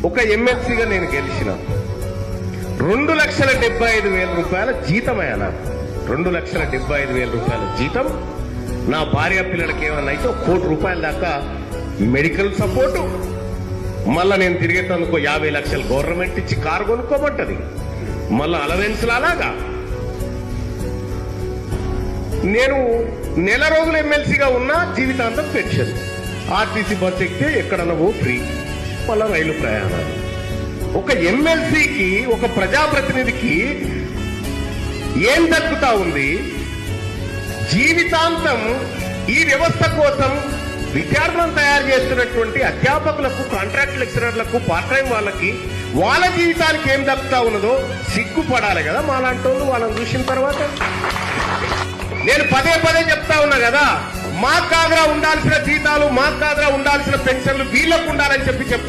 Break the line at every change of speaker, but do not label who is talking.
ఒక ఎమ్మెల్సీగా నేను గెలిచిన 2,75,000 రూపాయల జీతమయ్యా నాకు. 2,75,000 రూపాయల జీతం. నా భార్య పిల్లలకి ఏమన్నా అయితే 1 కోటి రూపాయల దాకా మెడికల్ సపోర్టు. మళ్ళా నేను తిరిగేటందుకు 50 లక్షలు గవర్నమెంట్ ఇచ్చి కారు కొనుక్కోమంటది. మళ్ళా అలవెన్స్లు అలాగా. నేను నెల రోజులు ఎమ్మెల్సీగా ఉన్నా జీవితాంతం పెన్షన్. ఆర్టీసీ బస్ ఎక్కితే ఎక్కడన్నా ఫ్రీ. మళ్ళా రైలు ప్రయాణాలు. ఒక ఎమ్మెల్సీకి, ఒక ప్రజాప్రతినిధికి ఏం దక్కుతా ఉంది? జీవితాంతం ఈ వ్యవస్థ కోసం విద్యార్థులను తయారు చేస్తున్నటువంటి అధ్యాపకులకు, కాంట్రాక్ట్ లెక్చరర్లకు, పార్ట్ టైం వాళ్ళకి వాళ్ళ జీవితానికి ఏం దక్కుతా ఉన్నదో సిగ్గుపడాలి కదా మాలాంటి వాళ్ళు. వాళ్ళని చూసిన తర్వాత నేను పదే పదే చెప్తా ఉన్నా కదా, మాకు కాదురా ఉండాల్సిన జీతాలు, మాకు కాదురా ఉండాల్సిన పెన్షన్లు, వీళ్ళకు ఉండాలని చెప్పి చెప్తా.